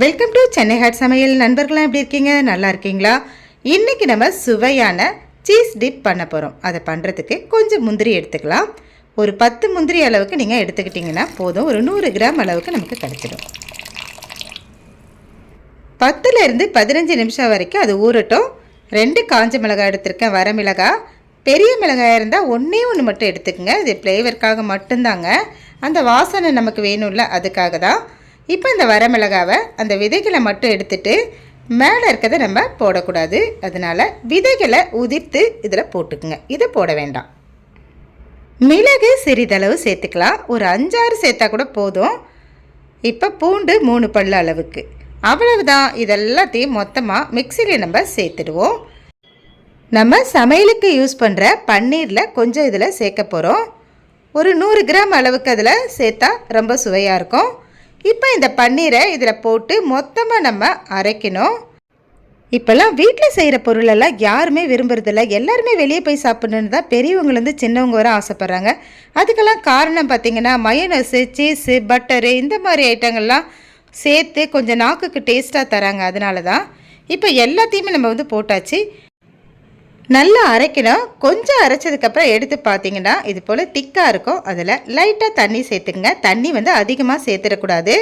Welcome to Chennai hot சமையல். நண்பர்களாம் எப்படி இருக்கீங்க? நல்லா இருக்கீங்களா? இன்றைக்கி நம்ம சுவையான சீஸ் டிப் பண்ண போகிறோம். அதை பண்ணுறதுக்கு கொஞ்சம் முந்திரி எடுத்துக்கலாம். ஒரு 10 முந்திரி அளவுக்கு நீங்கள் எடுத்துக்கிட்டிங்கன்னா போதும். ஒரு 100 கிராம் அளவுக்கு நமக்கு கிடச்சிடும். 10லேருந்து 15 நிமிஷம் வரைக்கும் அது ஊறட்டும். 2 காஞ்ச மிளகாய் எடுத்திருக்கேன், வர மிளகாய். பெரிய மிளகாயாக இருந்தால் ஒன்றே ஒன்று மட்டும் எடுத்துக்கோங்க. இது ஃப்ளேவருக்காக மட்டும்தாங்க, அந்த வாசனை நமக்கு வேணும்ல, அதுக்காக தான். இப்போ இந்த வரமிளகாவை அந்த விதைகளை மட்டும் எடுத்துட்டு மேலே இருக்கிறத நம்ம போடக்கூடாது. அதனால் விதைகளை உதிர்த்து இதில் போட்டுக்குங்க. இதை போட வேண்டாம். மிளகு சிறிதளவு சேர்த்துக்கலாம். ஒரு 5-6 சேர்த்தா கூட போதும். இப்போ பூண்டு 3 பல்லு அளவுக்கு, அவ்வளவுதான். இதெல்லாத்தையும் மொத்தமாக மிக்சியில் நம்ம சேர்த்துடுவோம். நம்ம சமையலுக்கு யூஸ் பண்ணுற பன்னீரில் கொஞ்சம் இதில் சேர்க்க போகிறோம். ஒரு 100 கிராம் அளவுக்கு அதில் சேர்த்தா ரொம்ப சுவையாக இருக்கும். இப்போ இந்த பன்னீரை இதில் போட்டு மொத்தமாக நம்ம அரைக்கணும். இப்போல்லாம் வீட்டில் செய்கிற பொருளெல்லாம் யாருமே விரும்புறதில்ல. எல்லாருமே வெளியே போய் சாப்பிடணுன்னு தான் பெரியவங்கலேருந்து சின்னவங்க வர ஆசைப்பட்றாங்க. அதுக்கெல்லாம் காரணம் பார்த்திங்கன்னா மயோனஸு, சீஸு, பட்டரு இந்த மாதிரி ஐட்டங்கள்லாம் சேர்த்து கொஞ்சம் நாக்குக்கு டேஸ்ட்டாக தராங்க. அதனால தான் இப்போ எல்லாத்தையுமே நம்ம போட்டாச்சு. நல்லா அரைக்கணும். கொஞ்சம் அரைச்சதுக்கப்புறம் எடுத்து பார்த்தீங்கன்னா இது போல் திக்காக இருக்கும். அதில் லைட்டாக தண்ணி சேர்த்துக்குங்க. தண்ணி அதிகமாக சேர்த்துடக்கூடாது.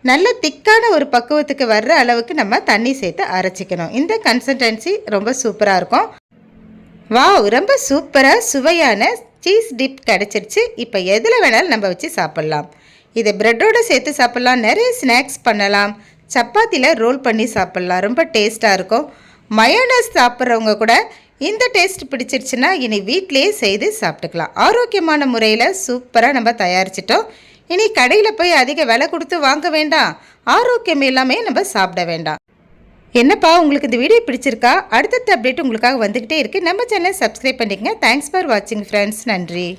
நல்ல திக்கான ஒரு பக்குவத்துக்கு வர்ற அளவுக்கு நம்ம தண்ணி சேர்த்து அரைச்சிக்கணும். இந்த கன்சிஸ்டன்சி ரொம்ப சூப்பராக இருக்கும். வாவ், ரொம்ப சூப்பராக சுவையான சீஸ் டிப் கிடச்சிருச்சு. இப்போ எதில் வேணாலும் நம்ம வச்சு சாப்பிட்லாம். இதை ப்ரெட்டோடு சேர்த்து சாப்பிட்லாம். நிறைய ஸ்நாக்ஸ் பண்ணலாம். சப்பாத்தியில் ரோல் பண்ணி சாப்பிட்லாம். ரொம்ப டேஸ்ட்டாக இருக்கும். மயோனஸ் சாப்பிட்றவங்க கூட இந்த டேஸ்ட் பிடிச்சிருச்சுன்னா இனி வீட்டிலேயே செய்து சாப்பிட்டுக்கலாம். ஆரோக்கியமான முறையில் சூப்பராக நம்ம தயாரிச்சிட்டோம். இனி கடையில் போய் அதிக விலை கொடுத்து வாங்க வேண்டாம். ஆரோக்கியம் எல்லாமே நம்ம சாப்பிட வேண்டாம். என்னப்பா, உங்களுக்கு இந்த வீடியோ பிடிச்சிருக்கா? அடுத்தடுத்த அப்டேட் உங்களுக்காக வந்துக்கிட்டே இருக்குது. நம்ம சேனலை சப்ஸ்கிரைப் பண்ணிக்கங்க. தேங்க்ஸ் ஃபார் வாட்சிங் ஃப்ரெண்ட்ஸ். நன்றி.